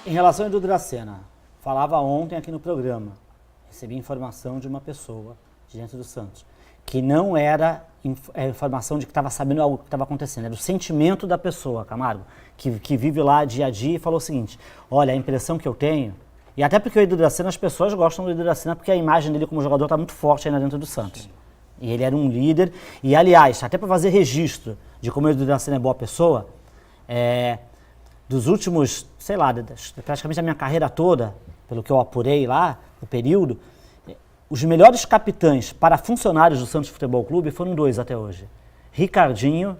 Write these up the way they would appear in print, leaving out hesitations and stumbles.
Em relação ao Edu Dracena, falava ontem aqui no programa, recebi informação de uma pessoa de dentro do Santos, que não era informação de que estava sabendo algo que estava acontecendo, era o sentimento da pessoa, Camargo, que vive lá dia a dia e falou o seguinte: olha, a impressão que eu tenho, e até porque o Edu Dracena, as pessoas gostam do Edu Dracena porque a imagem dele como jogador está muito forte ainda dentro do Santos. Sim. E ele era um líder, e aliás, até para fazer registro de como o Edu Dracena é boa pessoa, dos últimos, sei lá, praticamente a minha carreira toda, pelo que eu apurei lá, no período, os melhores capitães para funcionários do Santos Futebol Clube foram 2 até hoje. Ricardinho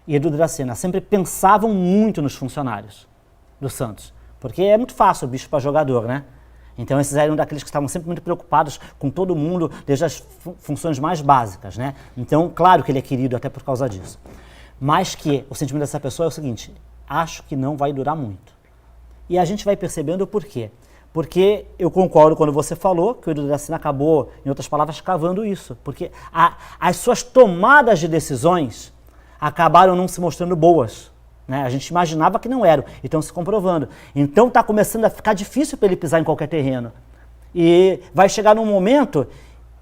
e Edu Dracena. Sempre pensavam muito nos funcionários do Santos. Porque é muito fácil o bicho para jogador, né? Então esses eram daqueles que estavam sempre muito preocupados com todo mundo, desde as funções mais básicas, né? Então, claro que ele é querido até por causa disso. Mas que o sentimento dessa pessoa é o seguinte: acho que não vai durar muito. E a gente vai percebendo o porquê. Porque eu concordo quando você falou que o Edu Dracena acabou, em outras palavras, cavando isso. Porque as suas tomadas de decisões acabaram não se mostrando boas. Né? A gente imaginava que não eram, e estão se comprovando. Então está começando a ficar difícil para ele pisar em qualquer terreno. E vai chegar num momento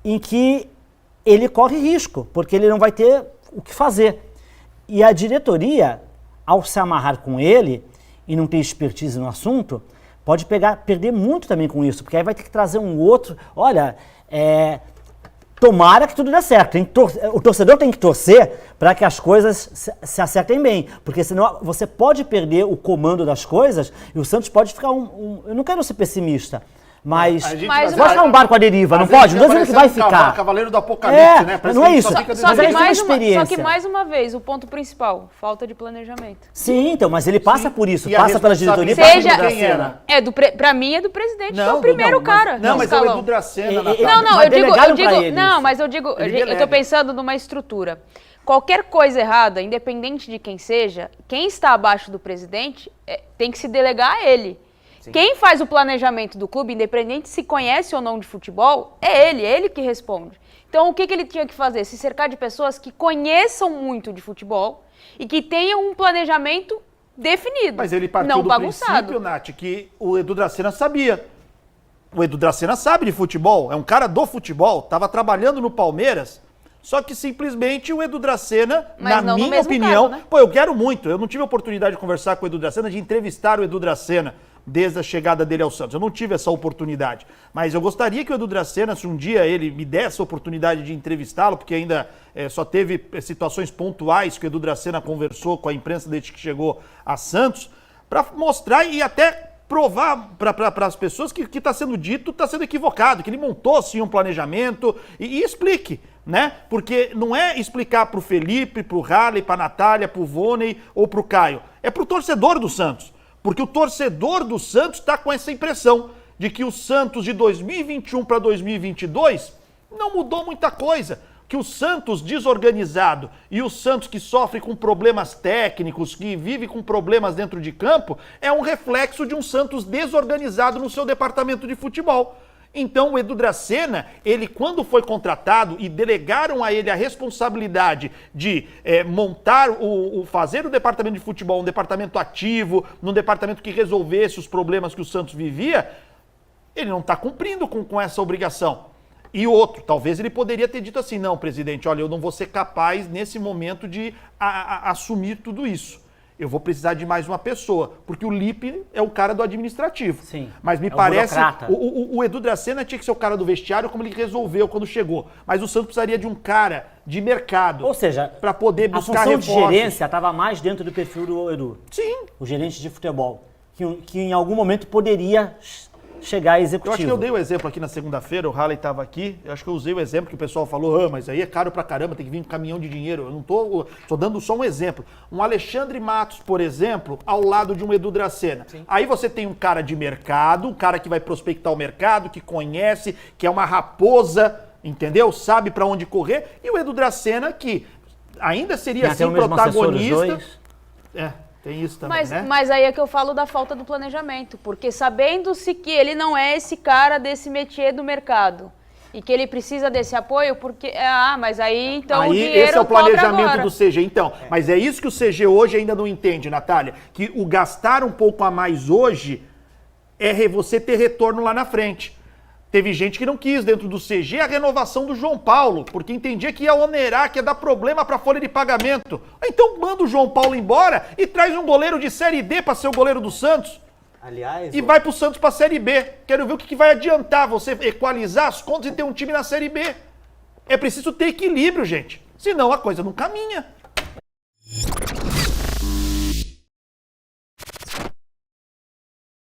em que ele corre risco, porque ele não vai ter o que fazer. E a diretoria, ao se amarrar com ele e não ter expertise no assunto, pode perder muito também com isso, porque aí vai ter que trazer um outro. Olha, tomara que tudo dê certo. O torcedor tem que torcer para que as coisas se acertem bem, porque senão você pode perder o comando das coisas e o Santos pode ficar eu não quero ser pessimista, mas pode ficar um barco à deriva, não pode? Não estou dizendo que vai ficar. Cavaleiro do Apocalipse, né? Não é isso. Só que mais uma vez, o ponto principal, falta de planejamento. Sim, então, mas ele passa por isso, passa pela diretoria. Pra mim é do presidente, que é o primeiro cara. Não, mas é o Edu Dracena. Eu tô pensando numa estrutura. Qualquer coisa errada, independente de quem seja, quem está abaixo do presidente tem que se delegar a ele. Sim. Quem faz o planejamento do clube, independente se conhece ou não de futebol, é ele que responde. Então, o que ele tinha que fazer? Se cercar de pessoas que conheçam muito de futebol e que tenham um planejamento definido, mas ele partiu do princípio, Nath, que o Edu Dracena sabia. O Edu Dracena sabe de futebol, é um cara do futebol, estava trabalhando no Palmeiras, só que simplesmente o Edu Dracena, na minha opinião... Caso, né? Eu quero muito, eu não tive a oportunidade de conversar com o Edu Dracena, de entrevistar o Edu Dracena, desde a chegada dele ao Santos. Eu não tive essa oportunidade, mas eu gostaria que o Edu Dracena, se um dia ele me desse a oportunidade de entrevistá-lo, porque ainda só teve situações pontuais que o Edu Dracena conversou com a imprensa desde que chegou a Santos, para mostrar e até provar para as pessoas que está sendo dito, está sendo equivocado, que ele montou sim um planejamento e explique, né? Porque não é explicar para o Felipe, para o Harley, para a Natália, para o Voney ou para o Caio, é para o torcedor do Santos. Porque o torcedor do Santos está com essa impressão de que o Santos de 2021 para 2022 não mudou muita coisa. Que o Santos desorganizado e o Santos que sofre com problemas técnicos, que vive com problemas dentro de campo, é um reflexo de um Santos desorganizado no seu departamento de futebol. Então o Edu Dracena, ele quando foi contratado e delegaram a ele a responsabilidade de montar, fazer o departamento de futebol um departamento ativo, num departamento que resolvesse os problemas que o Santos vivia, ele não está cumprindo com essa obrigação. E outro, talvez ele poderia ter dito assim: não, presidente, olha, eu não vou ser capaz nesse momento de assumir tudo isso. Eu vou precisar de mais uma pessoa, porque o Lipe é o cara do administrativo. Sim. Mas me parece, o Edu Dracena tinha que ser o cara do vestiário, como ele resolveu quando chegou. Mas o Santos precisaria de um cara de mercado. Ou seja, para poder buscar reforços. A função de gerência estava mais dentro do perfil do Edu. Sim. O gerente de futebol, que em algum momento poderia chegar a executivo. Eu acho que eu dei o exemplo aqui na segunda-feira, o Harley estava aqui, eu acho que eu usei o exemplo que o pessoal falou: mas aí é caro pra caramba, tem que vir um caminhão de dinheiro. Eu não tô dando só um exemplo. Um Alexandre Matos, por exemplo, ao lado de um Edu Dracena. Sim. Aí você tem um cara de mercado, um cara que vai prospectar o mercado, que conhece, que é uma raposa, entendeu? Sabe pra onde correr. E o Edu Dracena, que ainda seria assim protagonista. Tem isso também, mas aí é que eu falo da falta do planejamento, porque sabendo-se que ele não é esse cara desse métier do mercado e que ele precisa desse apoio, porque mas aí então o dinheiro esse é o planejamento do CG. Então, mas é isso que o CG hoje ainda não entende, Natália, que o gastar um pouco a mais hoje é você ter retorno lá na frente. Teve gente que não quis, dentro do CG, a renovação do João Paulo, porque entendia que ia onerar, que ia dar problema para a folha de pagamento. Então manda o João Paulo embora e traz um goleiro de Série D para ser o goleiro do Santos. Aliás, E vai pro Santos pra Série B. Quero ver o que vai adiantar você equalizar as contas e ter um time na Série B. É preciso ter equilíbrio, gente. Senão a coisa não caminha.